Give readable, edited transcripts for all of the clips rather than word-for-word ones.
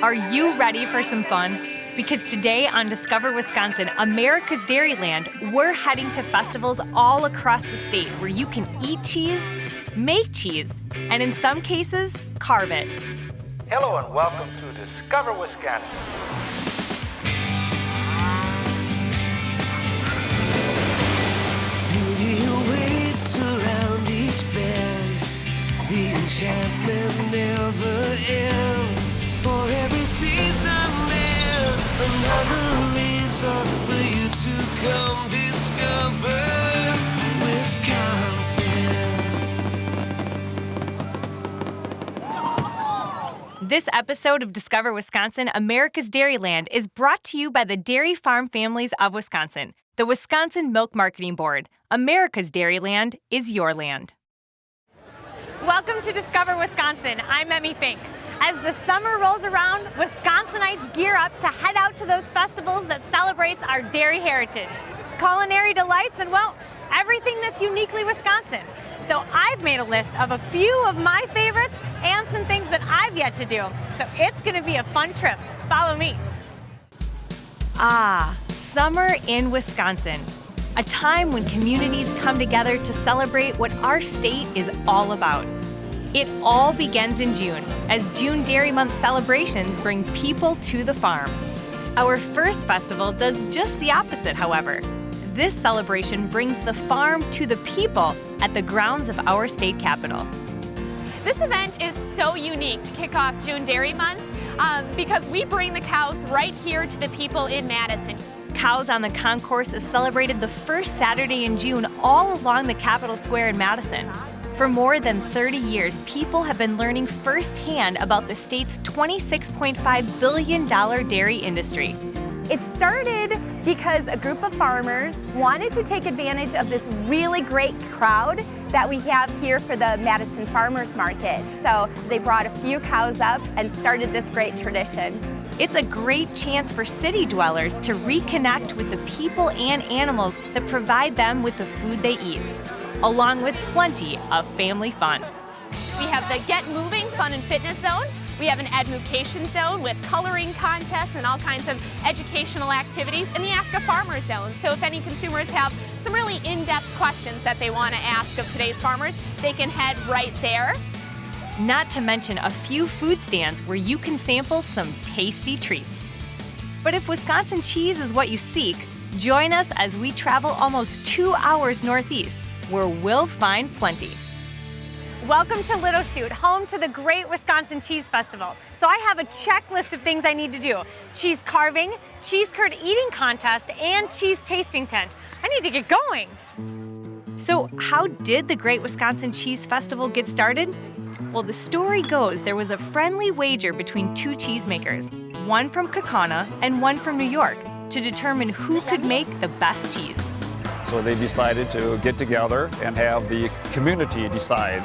Are you ready for some fun? Because today on Discover Wisconsin, America's Dairyland, we're heading to festivals all across the state where you can eat cheese, make cheese, and in some cases, carve it. Hello and welcome to Discover Wisconsin. Beauty awaits around each bend. The enchantment never ends. For every season there's another reason for you to come discover Wisconsin. This episode of Discover Wisconsin, America's Dairyland, is brought to you by the Dairy Farm Families of Wisconsin, the Wisconsin Milk Marketing Board. America's Dairyland is your land. Welcome to Discover Wisconsin. I'm Emmy Fink. As the summer rolls around, Wisconsinites gear up to head out to those festivals that celebrates our dairy heritage, culinary delights, and, well, everything that's uniquely Wisconsin. So I've made a list of a few of my favorites and some things that I've yet to do. So it's going to be a fun trip. Follow me. Summer in Wisconsin. A time when communities come together to celebrate what our state is all about. It all begins in June, as June Dairy Month celebrations bring people to the farm. Our first festival does just the opposite, however. This celebration brings the farm to the people at the grounds of our state capitol. This event is so unique to kick off June Dairy Month because we bring the cows right here to the people in Madison. Cows on the Concourse is celebrated the first Saturday in June all along the Capitol Square in Madison. For more than 30 years, people have been learning firsthand about the state's $26.5 billion dairy industry. It started because a group of farmers wanted to take advantage of this really great crowd that we have here for the Madison Farmers Market. So they brought a few cows up and started this great tradition. It's a great chance for city dwellers to reconnect with the people and animals that provide them with the food they eat, along with plenty of family fun. We have the Get Moving Fun and Fitness Zone. We have an Education Zone with coloring contests and all kinds of educational activities, and the Ask a Farmer Zone. So if any consumers have some really in-depth questions that they want to ask of today's farmers, they can head right there. Not to mention a few food stands where you can sample some tasty treats. But if Wisconsin cheese is what you seek, join us as we travel almost 2 hours northeast, where we'll find plenty. Welcome to Little Chute, home to the Great Wisconsin Cheese Festival. So I have a checklist of things I need to do: cheese carving, cheese curd eating contest, and cheese tasting tent. I need to get going. So how did the Great Wisconsin Cheese Festival get started? Well, the story goes there was a friendly wager between two cheesemakers, one from Kaukauna and one from New York, to determine who could make the best cheese. So they decided to get together and have the community decide.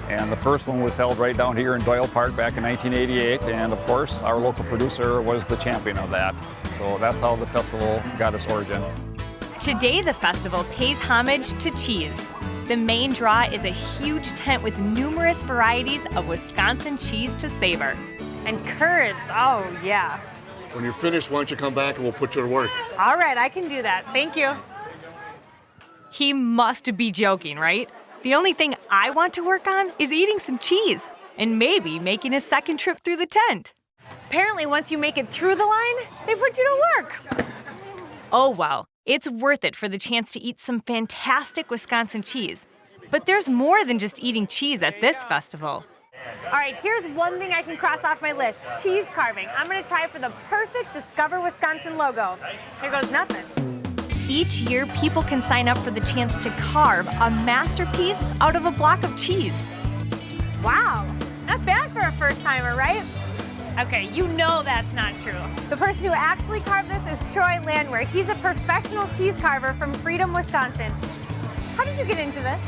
And the first one was held right down here in Doyle Park back in 1988. And of course, our local producer was the champion of that. So that's how the festival got its origin. Today, the festival pays homage to cheese. The main draw is a huge tent with numerous varieties of Wisconsin cheese to savor. And curds, oh yeah. When you're finished, why don't you come back and we'll put you to work. All right, I can do that. Thank you. He must be joking, right? The only thing I want to work on is eating some cheese and maybe making a second trip through the tent. Apparently, once you make it through the line, they put you to work. Oh, well, it's worth it for the chance to eat some fantastic Wisconsin cheese. But there's more than just eating cheese at this festival. All right, here's one thing I can cross off my list: cheese carving. I'm going to try for the perfect Discover Wisconsin logo. Here goes nothing. Each year, people can sign up for the chance to carve a masterpiece out of a block of cheese. Wow, not bad for a first-timer, right? Okay, you know that's not true. The person who actually carved this is Troy Landwehr. He's a professional cheese carver from Freedom, Wisconsin. How did you get into this?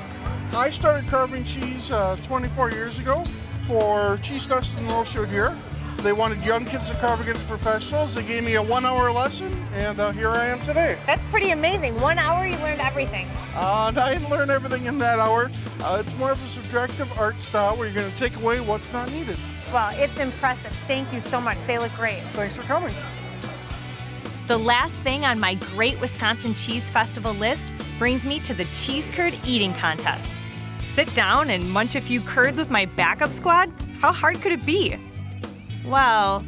I started carving cheese 24 years ago for Cheese Fest in Little Chute here. They wanted young kids to carve against professionals. They gave me a 1-hour lesson, and here I am today. That's pretty amazing. 1 hour, you learned everything. I didn't learn everything in that hour. It's more of a subtractive art style where you're going to take away what's not needed. Well, it's impressive. Thank you so much. They look great. Thanks for coming. The last thing on my Great Wisconsin Cheese Festival list brings me to the cheese curd eating contest. Sit down and munch a few curds with my backup squad? How hard could it be? Well,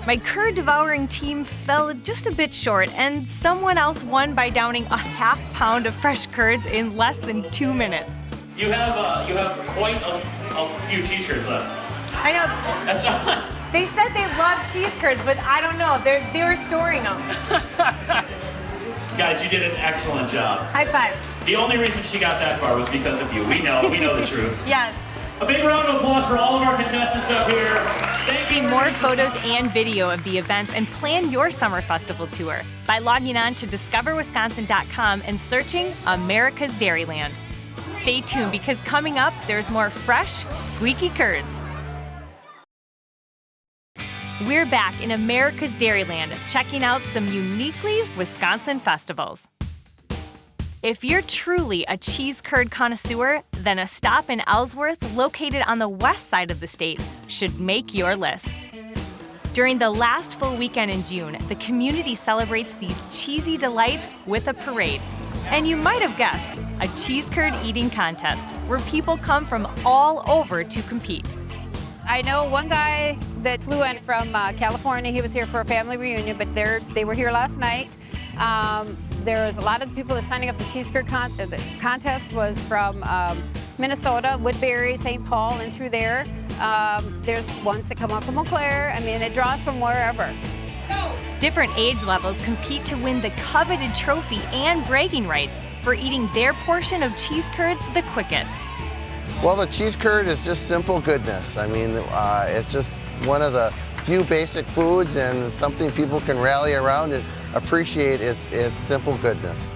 my curd devouring team fell just a bit short, and someone else won by downing a half pound of fresh curds in less than 2 minutes. You have quite a few cheese curds left. I know. That's all. They said they love cheese curds, but I don't know. They were storing them. Guys, you did an excellent job. High five. The only reason she got that far was because of you. We know the truth. Yes. A big round of applause for all of our contestants up here. See more photos and video of the events and plan your summer festival tour by logging on to discoverwisconsin.com and searching America's Dairyland. Stay tuned because coming up, there's more fresh, squeaky curds. We're back in America's Dairyland, checking out some uniquely Wisconsin festivals. If you're truly a cheese curd connoisseur, then a stop in Ellsworth, located on the west side of the state, should make your list. During the last full weekend in June, the community celebrates these cheesy delights with a parade. And you might have guessed, a cheese curd eating contest where people come from all over to compete. I know one guy that flew in from California. He was here for a family reunion, but they were here last night. There was a lot of people that are signing up for cheese curd the contest was from Minnesota, Woodbury, St. Paul, and through there. There's ones that come up from Eau Claire. I mean, it draws from wherever. Different age levels compete to win the coveted trophy and bragging rights for eating their portion of cheese curds the quickest. Well, the cheese curd is just simple goodness. I mean, it's just one of the few basic foods and something people can rally around and appreciate its simple goodness.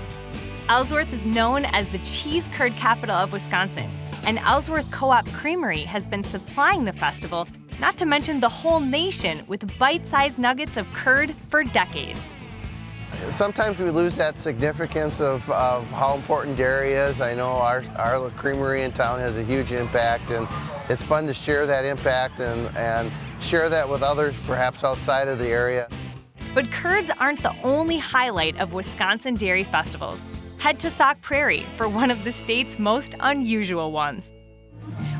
Ellsworth is known as the cheese curd capital of Wisconsin, and Ellsworth Co-op Creamery has been supplying the festival, not to mention the whole nation, with bite-sized nuggets of curd for decades. Sometimes we lose that significance of how important dairy is. I know our creamery in town has a huge impact, and it's fun to share that impact and share that with others, perhaps outside of the area. But curds aren't the only highlight of Wisconsin dairy festivals. Head to Sauk Prairie for one of the state's most unusual ones.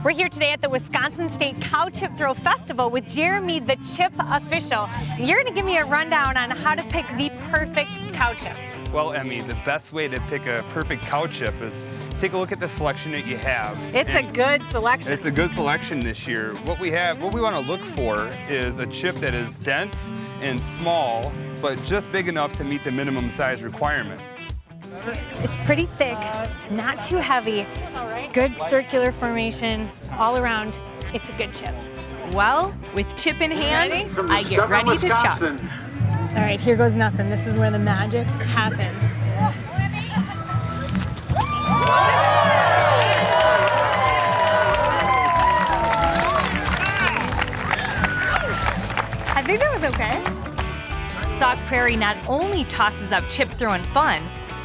We're here today at the Wisconsin State Cow Chip Throw Festival with Jeremy, the chip official. You're going to give me a rundown on how to pick the perfect cow chip. Well, Emmy, the best way to pick a perfect cow chip is take a look at the selection that you have. It's a good selection. It's a good selection this year. What we want to look for is a chip that is dense and small, but just big enough to meet the minimum size requirement. It's pretty thick, not too heavy, good circular formation all around. It's a good chip. Well, with chip in hand, I get ready to chuck. All right, here goes nothing. This is where the magic happens. I think that was okay. Sauk Prairie not only tosses up chip throwing fun,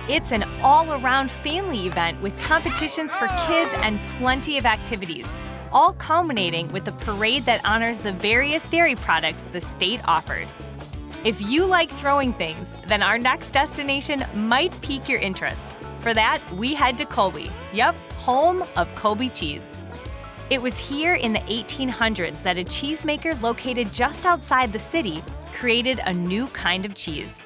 it's an all-around family event with competitions for kids and plenty of activities, all culminating with a parade that honors the various dairy products the state offers. If you like throwing things, then our next destination might pique your interest. For that, we head to Colby. Yep, home of Colby cheese. It was here in the 1800s that a cheesemaker located just outside the city created a new kind of cheese.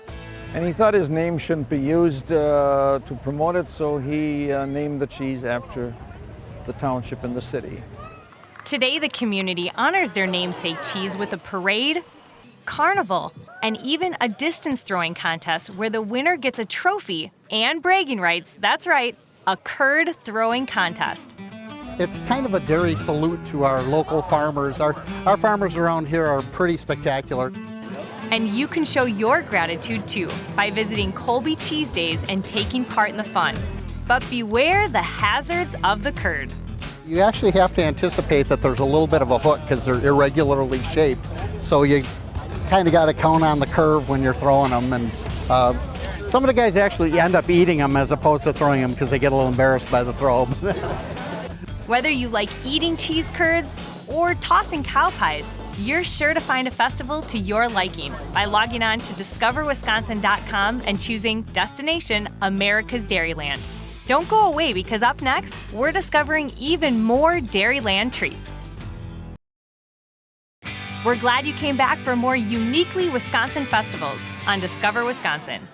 And he thought his name shouldn't be used to promote it, so he named the cheese after the township and the city. Today, the community honors their namesake cheese with a parade, carnival, and even a distance throwing contest where the winner gets a trophy and bragging rights. That's right, a curd throwing contest. It's kind of a dairy salute to our local farmers. Our farmers around here are pretty spectacular. And you can show your gratitude too by visiting Colby Cheese Days and taking part in the fun. But beware the hazards of the curd. You actually have to anticipate that there's a little bit of a hook because they're irregularly shaped. So you kind of got to count on the curve when you're throwing them. And some of the guys actually end up eating them as opposed to throwing them because they get a little embarrassed by the throw. Whether you like eating cheese curds or tossing cow pies, you're sure to find a festival to your liking by logging on to discoverwisconsin.com and choosing Destination America's Dairyland. Don't go away because up next, we're discovering even more Dairyland treats. We're glad you came back for more uniquely Wisconsin festivals on Discover Wisconsin.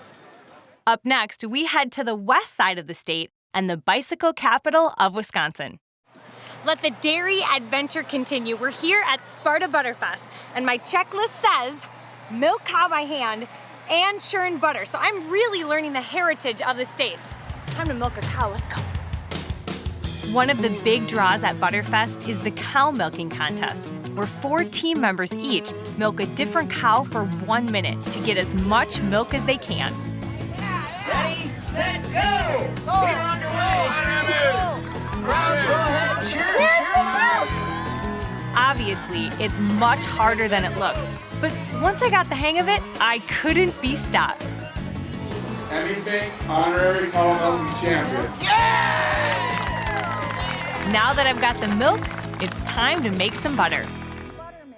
Up next, we head to the west side of the state and the bicycle capital of Wisconsin. Let the dairy adventure continue. We're here at Sparta Butterfest, and my checklist says milk cow by hand and churn butter. So I'm really learning the heritage of the state. Time to milk a cow, let's go. One of the big draws at Butterfest is the cow milking contest, where 4 team members each milk a different cow for 1 minute to get as much milk as they can. Ready, set, go! We're underway! Crowds, go ahead, cheer them out! Obviously, it's much harder than it looks, but once I got the hang of it, I couldn't be stopped. Anything honorary cow milking champion. Now that I've got the milk, it's time to make some butter.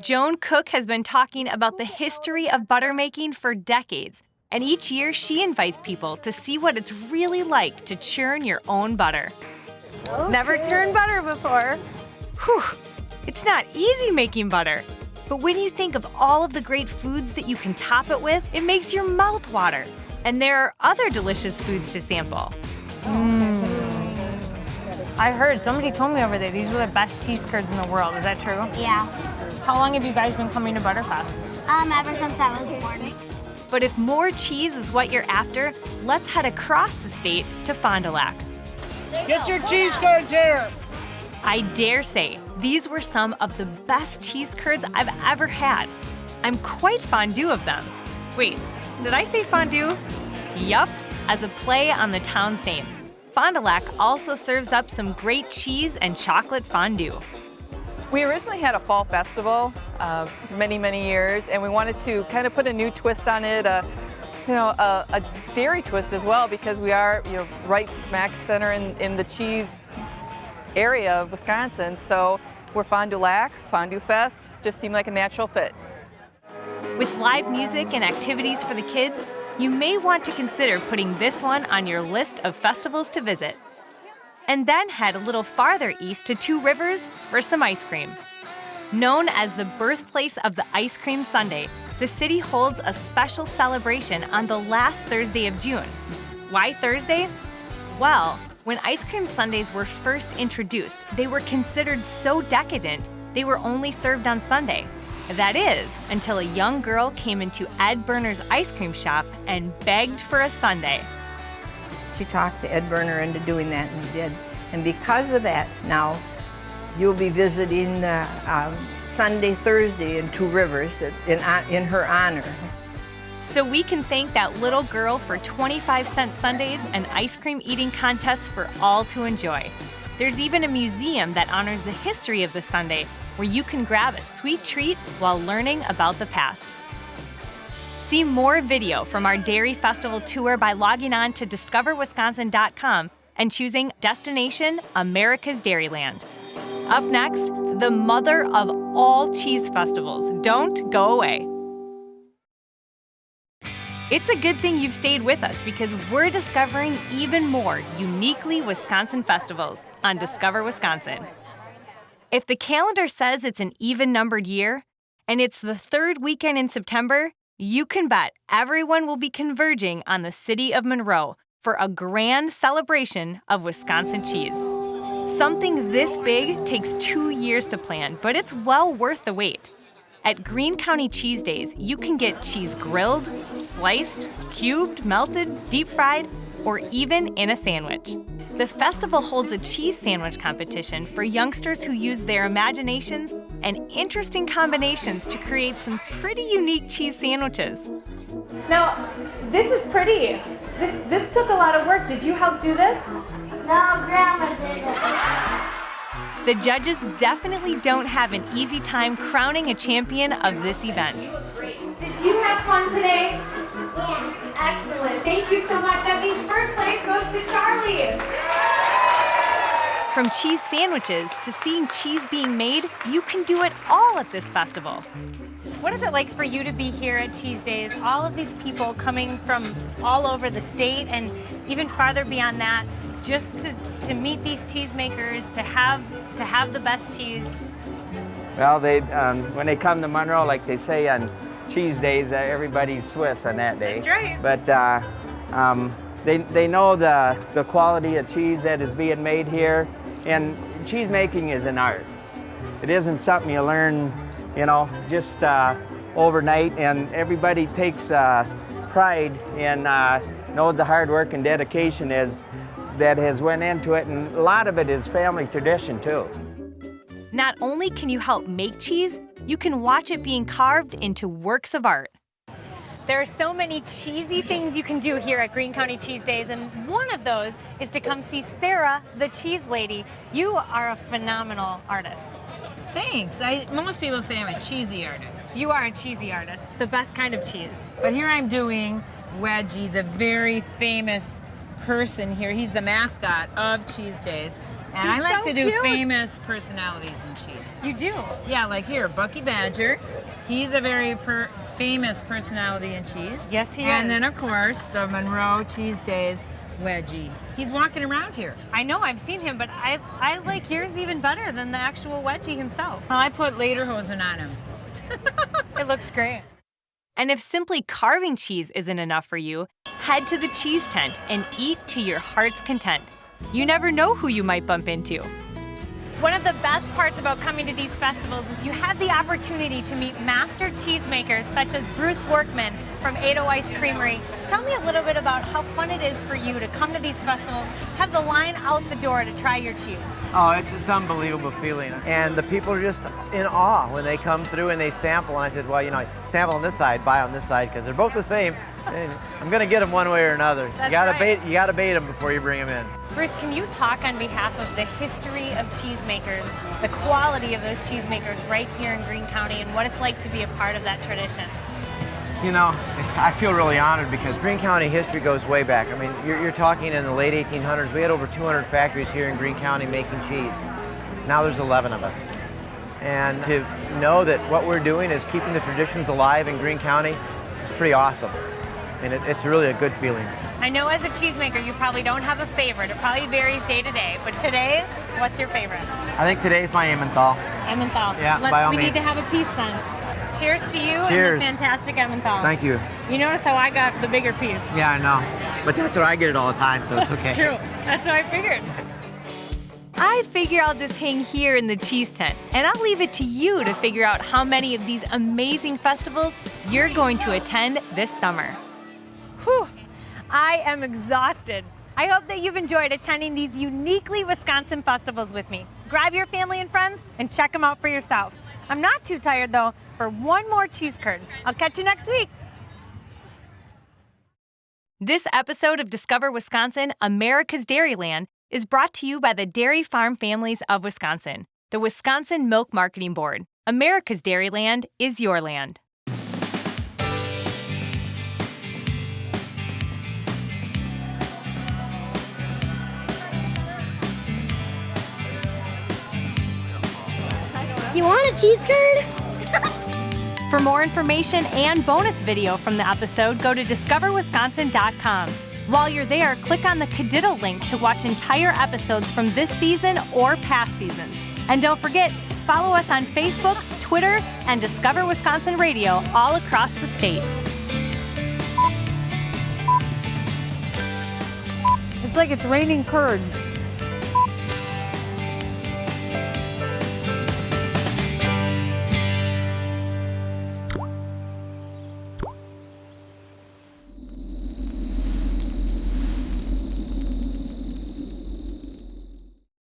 Joan Cook has been talking about the history of butter making for decades, and each year she invites people to see what it's really like to churn your own butter. Never churned butter before. Whew, it's not easy making butter, but when you think of all of the great foods that you can top it with, it makes your mouth water. And there are other delicious foods to sample. I heard, somebody told me over there, these were the best cheese curds in the world. Is that true? Yeah. How long have you guys been coming to Butterfest? Ever since I was born. But if more cheese is what you're after, let's head across the state to Fond du Lac. Get your cheese curds here! I dare say, these were some of the best cheese curds I've ever had. I'm quite fondue of them. Wait, did I say fondue? Yup, as a play on the town's name. Fond du Lac also serves up some great cheese and chocolate fondue. We originally had a fall festival many, many years, and we wanted to kind of put a new twist on it, a dairy twist as well, because we are right smack center in the cheese area of Wisconsin. So we're Fond du Lac, Fondue Fest, just seemed like a natural fit. With live music and activities for the kids, you may want to consider putting this one on your list of festivals to visit. And then head a little farther east to Two Rivers for some ice cream. Known as the birthplace of the ice cream sundae, the city holds a special celebration on the last Thursday of June. Why Thursday? Well, when ice cream sundaes were first introduced, they were considered so decadent, they were only served on Sunday. That is, until a young girl came into Ed Berner's ice cream shop and begged for a sundae. She talked to Ed Berner into doing that, and he did. And because of that, now you'll be visiting Sunday, Thursday in Two Rivers in her honor. So we can thank that little girl for 25-cent sundaes and ice cream eating contests for all to enjoy. There's even a museum that honors the history of the sundae, where you can grab a sweet treat while learning about the past. See more video from our Dairy Festival tour by logging on to discoverwisconsin.com and choosing Destination America's Dairyland. Up next, the mother of all cheese festivals. Don't go away. It's a good thing you've stayed with us because we're discovering even more uniquely Wisconsin festivals on Discover Wisconsin. If the calendar says it's an even-numbered year, and it's the third weekend in September, you can bet everyone will be converging on the city of Monroe for a grand celebration of Wisconsin cheese. Something this big takes 2 years to plan, but it's well worth the wait. At Greene County Cheese Days, you can get cheese grilled, sliced, cubed, melted, deep-fried, or even in a sandwich. The festival holds a cheese sandwich competition for youngsters who use their imaginations and interesting combinations to create some pretty unique cheese sandwiches. Now, this is pretty. This took a lot of work. Did you help do this? No, Grandma did it. The judges definitely don't have an easy time crowning a champion of this event. Did you have fun today? Yeah. Excellent. Thank you so much. That means first place goes to Charlie. From cheese sandwiches to seeing cheese being made, you can do it all at this festival. What is it like for you to be here at Cheese Days? All of these people coming from all over the state and even farther beyond that, just to meet these cheesemakers, to have the best cheese. Well, they when they come to Monroe, like they say on Cheese Days, everybody's Swiss on that day. That's right. But they know the quality of cheese that is being made here, and cheese making is an art. It isn't something you learn, you know, just overnight, and everybody takes pride in know the hard work and dedication that has went into it, and a lot of it is family tradition too. Not only can you help make cheese, you can watch it being carved into works of art. There are so many cheesy things you can do here at Greene County Cheese Days, and one of those is to come see Sarah, the cheese lady. You are a phenomenal artist. Thanks. Most people say I'm a cheesy artist. You are a cheesy artist, the best kind of cheese. But here I'm doing Wedgie, the very famous person here. He's the mascot of Cheese Days. And I like to do famous personalities in cheese. You do? Yeah, like here, Bucky Badger. He's a very famous personality in cheese. Yes, he is. And then, of course, the Monroe Cheese Days Wedgie. He's walking around here. I know, I've seen him, but I like yours even better than the actual Wedgie himself. Well, I put lederhosen on him. It looks great. And if simply carving cheese isn't enough for you, head to the cheese tent and eat to your heart's content. You never know who you might bump into. One of the best parts about coming to these festivals is you have the opportunity to meet master cheesemakers such as Bruce Workman from 8 Ice Creamery. Tell me a little bit about how fun it is for you to come to these festivals, have the line out the door to try your cheese. Oh, it's an unbelievable feeling. And the people are just in awe when they come through and they sample. And I said, well, you know, sample on this side, buy on this side, because they're both the same. I'm going to get them one way or another. You got to bait them before you bring them in. Bruce, can you talk on behalf of the history of cheesemakers, the quality of those cheesemakers right here in Greene County, and what it's like to be a part of that tradition? You know, I feel really honored because Greene County history goes way back. I mean, you're talking in the late 1800s. We had over 200 factories here in Greene County making cheese. Now there's 11 of us. And to know that what we're doing is keeping the traditions alive in Greene County is pretty awesome. And it's really a good feeling. I know as a cheesemaker, you probably don't have a favorite. It probably varies day to day. But today, what's your favorite? I think today's my Emmenthal. Emmenthal. Yeah, by all We means. need to have a piece then. Cheers to you Cheers. and the fantastic Emmenthal. Thank you. You notice how I got the bigger piece. Yeah, I know. But that's where I get it all the time, so it's okay. That's true. That's what I figured. I figure I'll just hang here in the cheese tent, and I'll leave it to you to figure out how many of these amazing festivals you're going to attend this summer. Whew, I am exhausted. I hope that you've enjoyed attending these uniquely Wisconsin festivals with me. Grab your family and friends and check them out for yourself. I'm not too tired though for one more cheese curd. I'll catch you next week. This episode of Discover Wisconsin, America's Dairyland, is brought to you by the Dairy Farm Families of Wisconsin, the Wisconsin Milk Marketing Board. America's Dairyland is your land. You want a cheese curd? For more information and bonus video from the episode, go to discoverwisconsin.com. While you're there, click on the Cadiddle link to watch entire episodes from this season or past seasons. And don't forget, follow us on Facebook, Twitter, and Discover Wisconsin Radio all across the state. It's like it's raining curds.